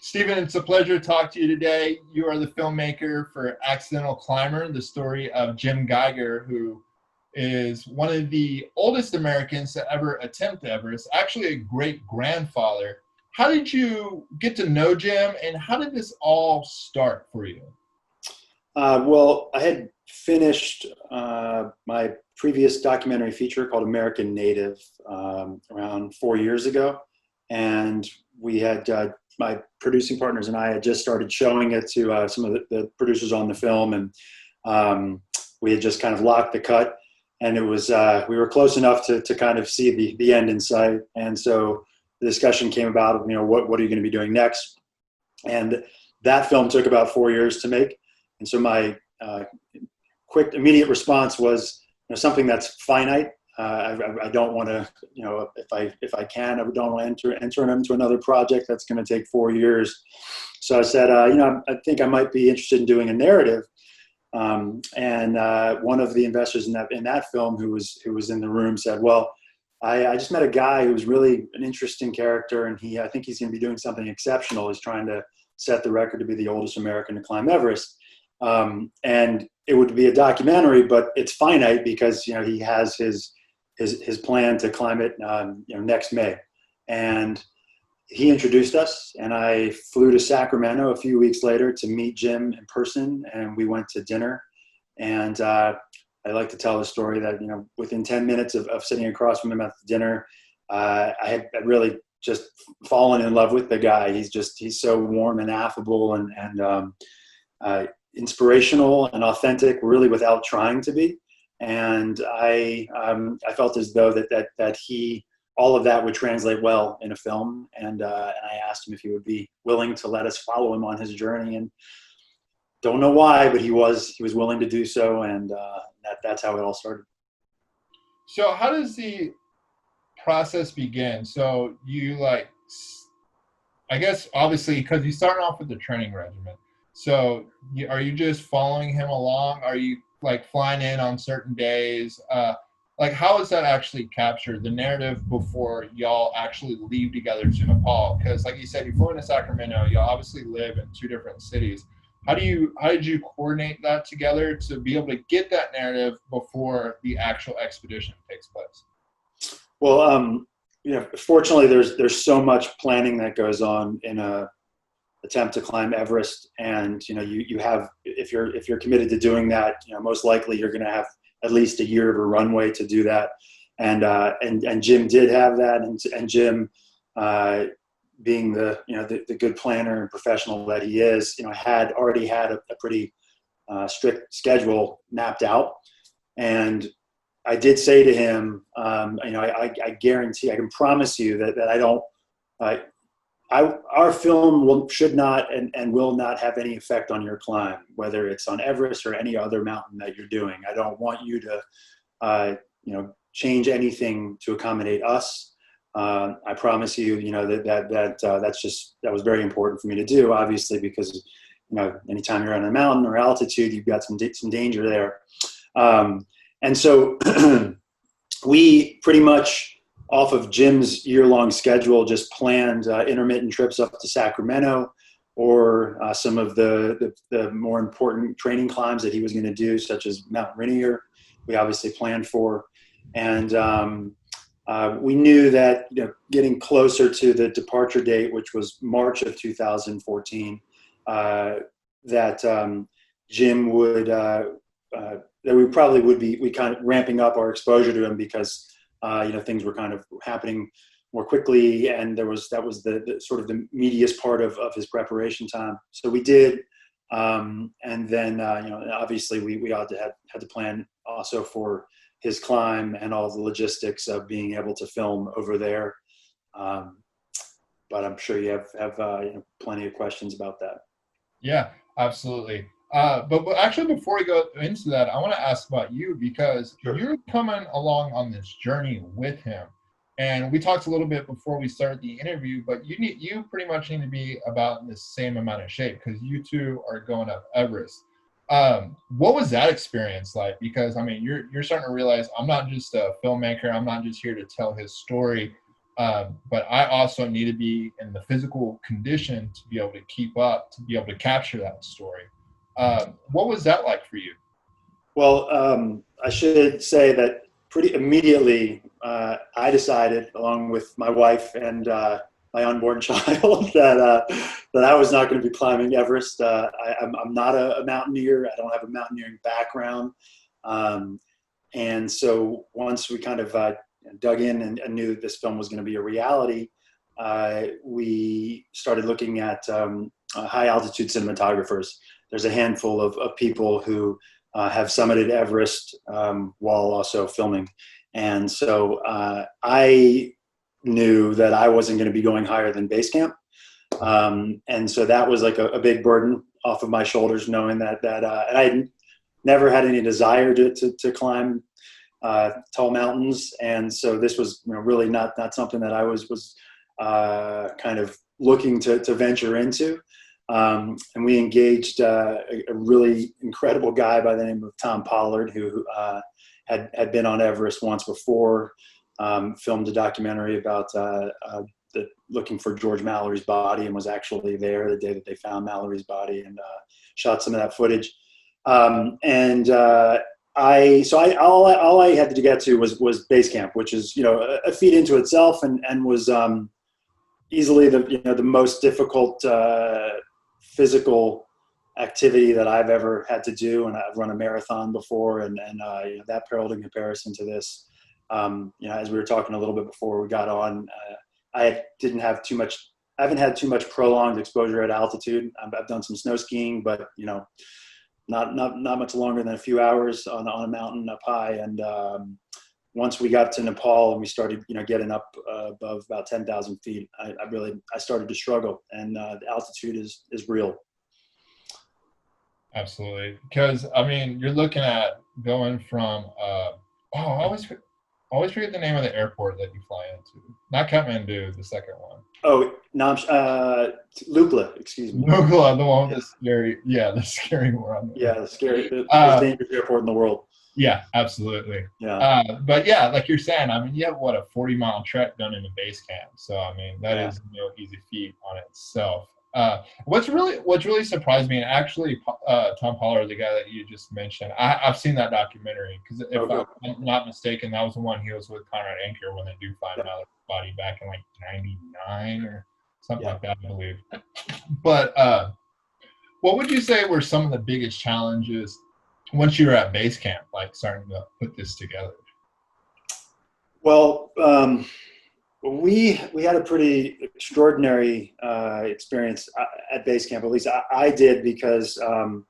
Stephen, it's a pleasure to talk to you today. You are the filmmaker for Accidental Climber, the story of Jim Geiger, who is one of the oldest Americans to ever attempt Everest, actually a great-grandfather. How did you get to know Jim, and how did this all start for you? Well, I had finished my previous documentary feature called American Native around 4 years ago. And we had, my producing partners and I had just started showing it to some of the producers on the film. And we had just kind of locked the cut. And it was, we were close enough to kind of see the end in sight. And so the discussion came about, what are you going to be doing next? And that film took about 4 years to make. And so my quick, immediate response was, something that's finite. I don't want to, if I can, I don't want to enter him into another project that's going to take 4 years. So I said, I think I might be interested in doing a narrative. And one of the investors in that film who was in the room said, well, I just met a guy who was really an interesting character, and I think he's going to be doing something exceptional. He's trying to set the record to be the oldest American to climb Everest. And it would be a documentary, but it's finite because, he has his plan to climb it, next May. And he introduced us, and I flew to Sacramento a few weeks later to meet Jim in person, and we went to dinner. And I like to tell the story that, within 10 minutes of sitting across from him at the dinner, I had really just fallen in love with the guy. He's so warm and affable and inspirational and authentic, really without trying to be. And I felt as though that all of that would translate well in a film. And I asked him if he would be willing to let us follow him on his journey. And don't know why, but he was willing to do so. And that's how it all started. So how does the process begin? So you I guess obviously because you start off with the training regimen. So are you just following him along? Are you flying in on certain days? How is that actually captured, the narrative, before y'all actually leave together to Nepal? Because like you said, you flew into Sacramento, you obviously live in two different cities. How did you coordinate that together to be able to get that narrative before the actual expedition takes place? Well, fortunately there's so much planning that goes on in a attempt to climb Everest, and you have, if you're committed to doing that, most likely you're going to have at least a year of a runway to do that, and Jim did have that, and Jim, being the good planner and professional that he is, had already had a pretty strict schedule mapped out. And I did say to him, I guarantee, I can promise you that I don't. Our film should not and will not have any effect on your climb, whether it's on Everest or any other mountain that you're doing. I don't want you to, change anything to accommodate us. I promise you, that was very important for me to do, obviously, because, anytime you're on a mountain or altitude, you've got some danger there. And so we pretty much, off of Jim's year-long schedule, just planned intermittent trips up to Sacramento, or some of the more important training climbs that he was going to do, such as Mount Rainier, we obviously planned for. And we knew that getting closer to the departure date, which was March of 2014, that Jim would, that we probably would be kind of ramping up our exposure to him, because things were kind of happening more quickly, and that was the sort of the meatiest part of his preparation time. So we did, and then obviously we had to plan also for his climb and all the logistics of being able to film over there. But I'm sure you have plenty of questions about that. Yeah, absolutely. But actually, before we go into that, I want to ask about you, because Sure. You're coming along on this journey with him. And we talked a little bit before we started the interview, but you pretty much need to be about in the same amount of shape, because you two are going up Everest. What was that experience like? Because you're starting to realize I'm not just a filmmaker. I'm not just here to tell his story. but I also need to be in the physical condition to be able to keep up, to be able to capture that story. What was that like for you? Well, I should say that pretty immediately, I decided, along with my wife and my unborn child, that I was not going to be climbing Everest. I'm not a mountaineer. I don't have a mountaineering background, um, and so once we kind of dug in and knew that this film was going to be a reality, we started looking at high altitude cinematographers. There's a handful of people who have summited Everest while also filming. And so I knew that I wasn't going to be going higher than base camp. And so that was like a big burden off of my shoulders, knowing and I had never had any desire to climb tall mountains. And so this was really not something that I was kind of looking to venture into. And we engaged a really incredible guy by the name of Tom Pollard, who had been on Everest once before, filmed a documentary about looking for George Mallory's body, and was actually there the day that they found Mallory's body, and shot some of that footage. All I had to get to was base camp, which is a feat into itself, and was easily the most difficult physical activity that I've ever had to do. And I've run a marathon before, and that paled in comparison to this. As we were talking a little bit before we got on, I haven't had too much prolonged exposure at altitude. I've done some snow skiing, but not much longer than a few hours on a mountain up high. And once we got to Nepal and we started, getting up above about 10,000 feet, I started to struggle, and the altitude is real. Absolutely, because I mean, you're looking at going from I always forget the name of the airport that you fly into. Not Kathmandu, the second one. Oh, Lukla, excuse me. Lukla, the one with the scary one. Yeah, the most dangerous airport in the world. Yeah, absolutely. Yeah. But yeah, like you're saying, I mean, you have a 40-mile trek done in a base camp. So I mean, that is no easy feat on itself. What's really surprised me, and actually, Tom Pollard, the guy that you just mentioned, I've seen that documentary, because if I'm not mistaken, that was the one he was with Conrad Anker when they do find Mallory's body back in like '99 or something like that, I believe. But what would you say were some of the biggest challenges once you were at base camp, like starting to put this together? Well, we had a pretty extraordinary experience at base camp. At least I did, because the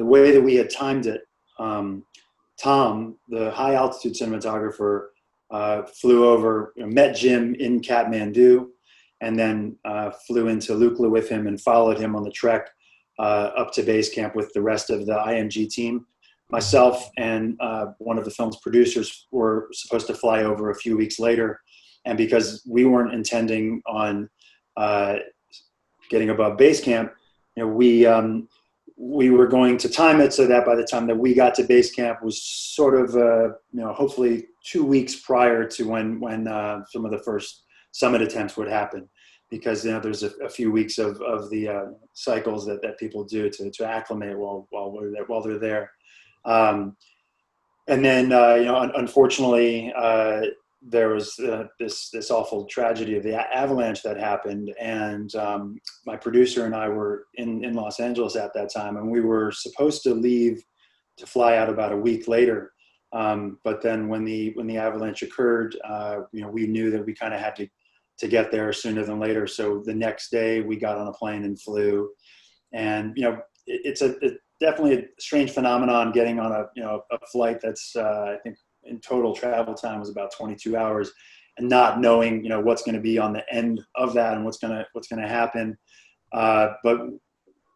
way that we had timed it, Tom, the high altitude cinematographer, flew over, met Jim in Kathmandu, and then flew into Lukla with him and followed him on the trek up to base camp with the rest of the IMG team. Myself and one of the film's producers were supposed to fly over a few weeks later. And because we weren't intending on getting above base camp, we were going to time it so that by the time that we got to base camp was sort of, hopefully 2 weeks prior to when some of the first summit attempts would happen. Because there's a few weeks of the cycles that people do to acclimate while they're there. And then, unfortunately, there was this awful tragedy of the avalanche that happened, and my producer and I were in Los Angeles at that time, and we were supposed to leave to fly out about a week later. But then when the avalanche occurred, we knew that we kind of had to get there sooner than later. So the next day we got on a plane and flew, and it's definitely a strange phenomenon getting on a flight that's I think in total travel time was about 22 hours, and not knowing what's going to be on the end of that and what's going to happen. But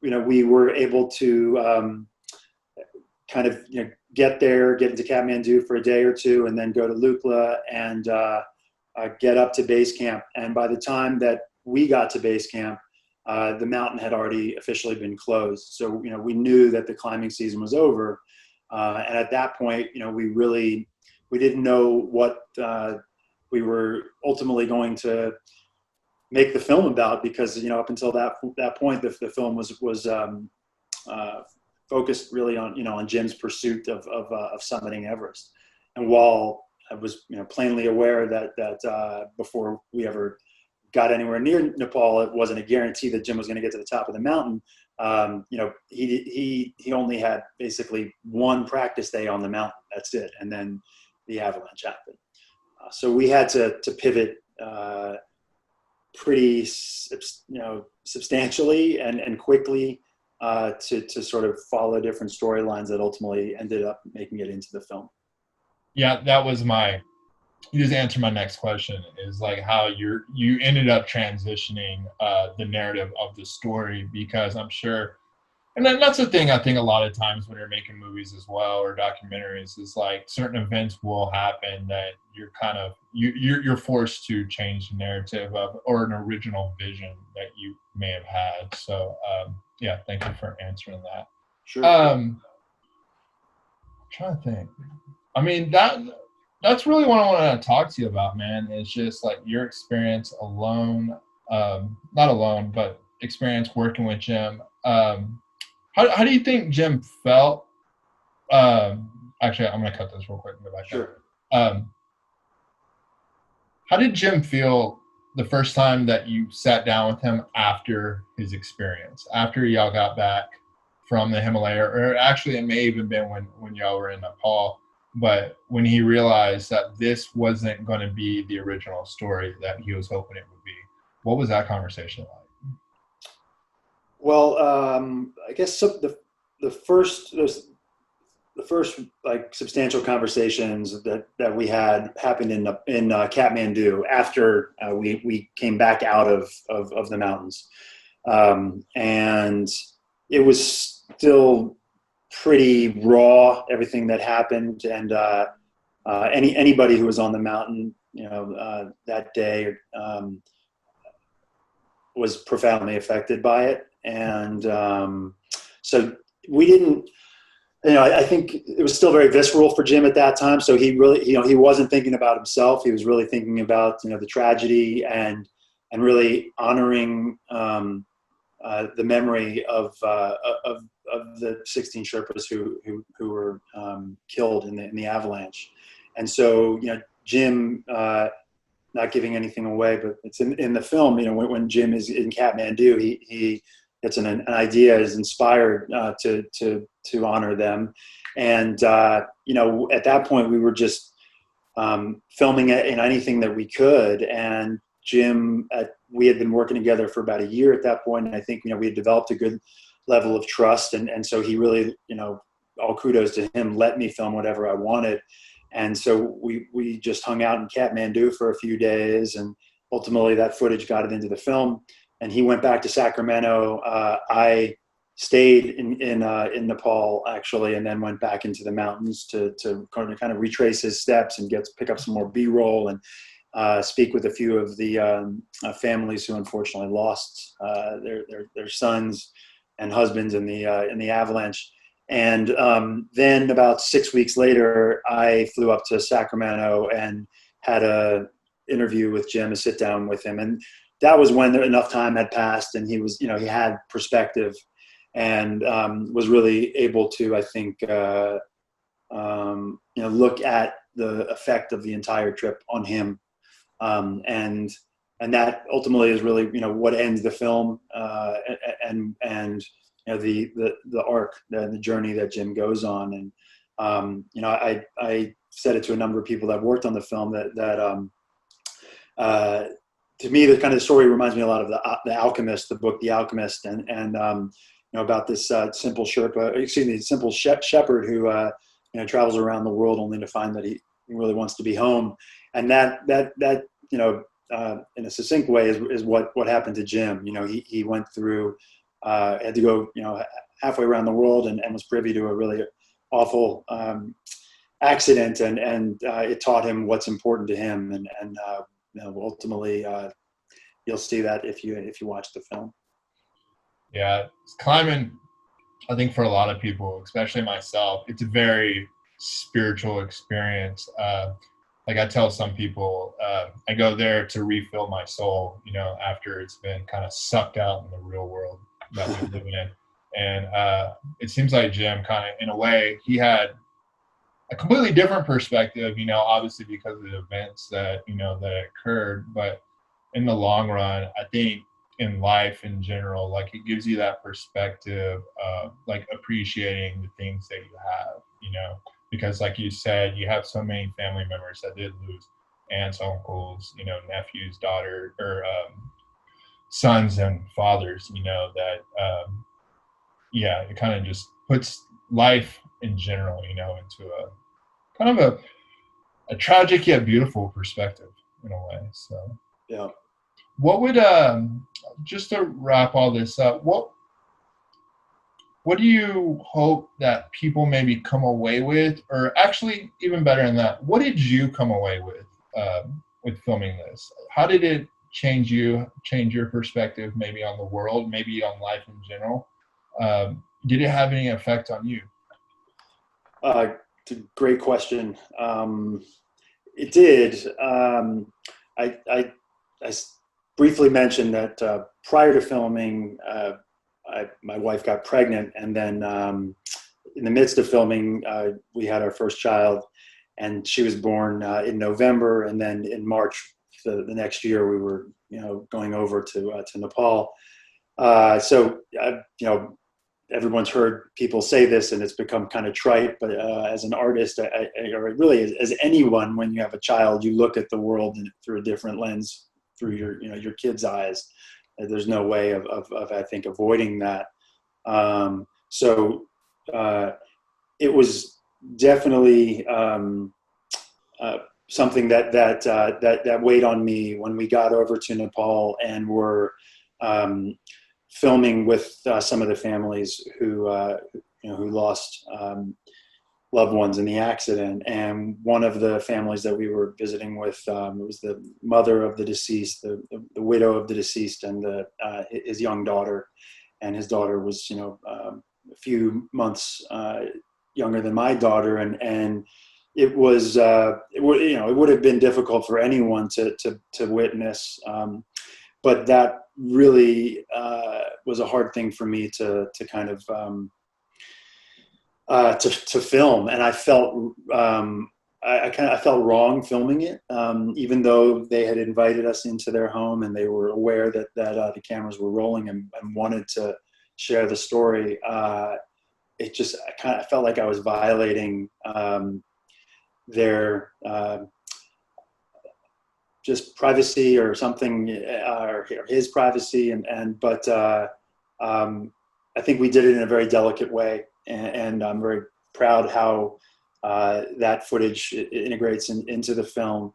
we were able to kind of get into Kathmandu for a day or two, and then go to Lukla and get up to base camp. And by the time that we got to base camp, the mountain had already officially been closed. So we knew that the climbing season was over, and at that point we didn't know what the we were ultimately going to make the film about, because up until that point, the film was focused really on on Jim's pursuit of summiting Everest. And while I was plainly aware that before we ever got anywhere near Nepal, it wasn't a guarantee that Jim was going to get to the top of the mountain. He only had basically one practice day on the mountain. That's it, and then the avalanche happened. So we had to pivot pretty substantially and quickly to sort of follow different storylines that ultimately ended up making it into the film. Yeah, that was you just answered my next question, is like how you ended up transitioning the narrative of the story, because I'm sure, and that's the thing I think a lot of times when you're making movies as well, or documentaries, is like certain events will happen that you're forced to change the narrative of, or an original vision that you may have had. So yeah, thank you for answering that. Sure. I'm trying to think. I mean, that's really what I want to talk to you about, man. It's just like your experience alone, not alone, but experience working with Jim. How do you think Jim felt? Actually, I'm going to cut this real quick and go back. Sure. How did Jim feel the first time that you sat down with him after his experience, after y'all got back from the Himalaya, or actually it may even been when y'all were in Nepal, but when he realized that this wasn't going to be the original story that he was hoping it would be? What was that conversation like? Well, I guess the first like substantial conversations that we had happened in Kathmandu after we came back out of the mountains, and it was still pretty raw, everything that happened, and anybody who was on the mountain that day was profoundly affected by it. And so we didn't, I think it was still very visceral for Jim at that time. So he really, he wasn't thinking about himself. He was really thinking about, the tragedy and really honoring the memory of the 16 Sherpas who were killed in the avalanche. And so, Jim, not giving anything away, but it's in the film, when Jim is in Kathmandu, he gets an idea, is inspired to honor them. And, at that point we were just filming it in anything that we could. And Jim, we had been working together for about a year at that point. And I think, we had developed a good level of trust. And so he really, all kudos to him, let me film whatever I wanted. And so we just hung out in Kathmandu for a few days, and ultimately that footage got it into the film. And he went back to Sacramento. I stayed in Nepal actually, and then went back into the mountains to kind of retrace his steps and pick up some more B-roll and speak with a few of the families who unfortunately lost their sons and husbands in the avalanche. And then about 6 weeks later, I flew up to Sacramento and had a interview with Jim, a sit down with him. And that was when enough time had passed, and he was, he had perspective, and was really able to, I think, look at the effect of the entire trip on him. And that ultimately is really, what ends the film, and the arc, the journey that Jim goes on. And I said it to a number of people that worked on the film that to me, the kind of story reminds me a lot of the Alchemist, the book The Alchemist, and about this simple shepherd who travels around the world only to find that he really wants to be home. And that in a succinct way is what happened to Jim. He went through, had to go halfway around the world, and was privy to a really awful accident, and it taught him what's important to him, and ultimately you'll see that if you watch the film. Yeah, climbing, I think for a lot of people, especially myself, it's a very spiritual experience. like I tell some people, I go there to refill my soul, you know, after it's been kind of sucked out in the real world that we live in. And it seems like Jim kind of, in a way, he had a completely different perspective, you know, obviously because of the events that, you know, that occurred. But in the long run, I think in life in general, like it gives you that perspective of like appreciating the things that you have, you know, because like you said, you have so many family members that did lose aunts, uncles, you know, nephews, daughter, or sons and fathers, you know, that, yeah, it kind of just puts life in general, you know, into a kind of a tragic yet beautiful perspective in a way. So, Yeah. what would just to wrap all this up, what do you hope that people maybe come away with, or actually even better than that, what did you come away with filming this? How did it change your perspective, maybe on the world, maybe on life in general? Did it have any effect on you? It's a great question. It did. I briefly mentioned that prior to filming, my wife got pregnant, and then in the midst of filming, we had our first child, and she was born in November, and then in March the next year, we were going over to Nepal. Everyone's heard people say this, and it's become kind of trite, but as an artist, or really as anyone, when you have a child, you look at the world through a different lens, through your kid's eyes. There's no way of I think avoiding that. It was definitely something that weighed on me when we got over to Nepal and were filming with some of the families who lost loved ones in the accident. And one of the families that we were visiting with was the mother of the deceased, the widow of the deceased, and his young daughter. And his daughter was a few months younger than my daughter, and it was it would have been difficult for anyone to witness. But that really was a hard thing for me to kind of to film, and I felt I felt wrong filming it, even though they had invited us into their home and they were aware that the cameras were rolling and wanted to share the story. It just I felt like I was violating their just privacy or something, or his privacy, but I think we did it in a very delicate way, and I'm very proud how that footage integrates into the film,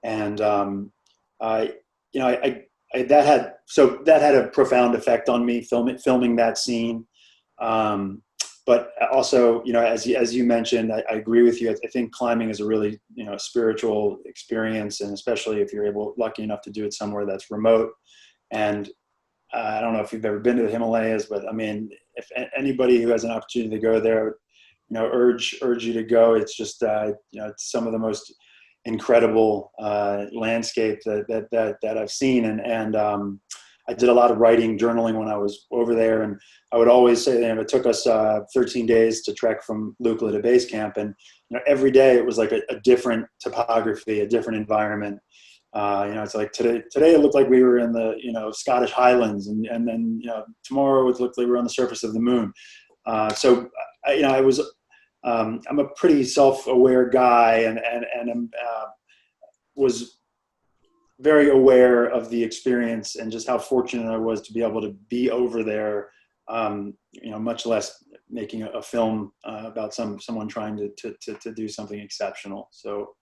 and that had a profound effect on me filming that scene. But also, as you mentioned, I agree with you. I think climbing is a really, spiritual experience, and especially if you're lucky enough to do it somewhere that's remote. And I don't know if you've ever been to the Himalayas, but I mean, if anybody who has an opportunity to go there, urge you to go. It's just, it's some of the most incredible landscape that I've seen, and I did a lot of writing, journaling when I was over there, and I would always say that it took us 13 days to trek from Lukla to base camp, and every day it was like a different topography, a different environment. It's like today it looked like we were in the Scottish Highlands, and then tomorrow it looked like we were on the surface of the moon. I was I'm a pretty self-aware guy, and was very aware of the experience and just how fortunate I was to be able to be over there, much less making a film about someone trying to do something exceptional. So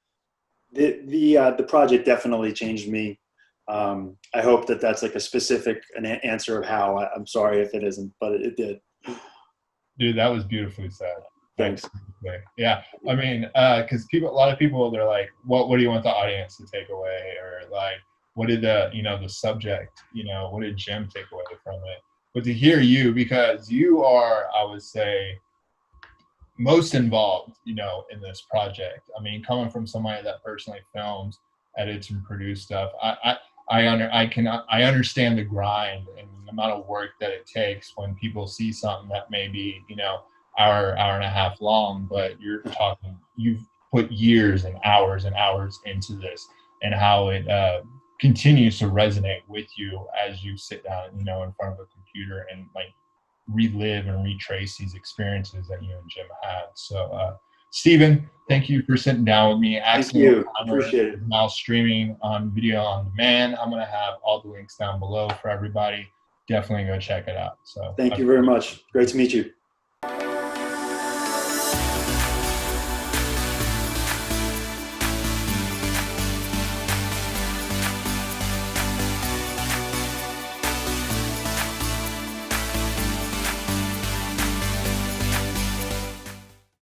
the project definitely changed me. I hope that's like a specific answer of how. I'm sorry if it isn't, but it did. Dude, that was beautifully said. Thanks. Yeah, I mean, because a lot of people, they're like, what do you want the audience to take away, or like, what did the subject, what did Jim take away from it? But to hear you, because you are, I would say, most involved, you know, in this project. I mean, coming from somebody that personally films, edits, and produces stuff, I understand the grind and the amount of work that it takes when people see something that may be, you know, hour and a half long, but you're talking, you've put years and hours into this, and how it continues to resonate with you as you sit down, you know, in front of a computer and like relive and retrace these experiences that you and Jim had. So, Steven, thank you for sitting down with me. Thank Accidental you. Encounter Appreciate it. is now streaming on video on demand. I'm going to have all the links down below for everybody. Definitely go check it out. So, Thank you very much. Great to meet you.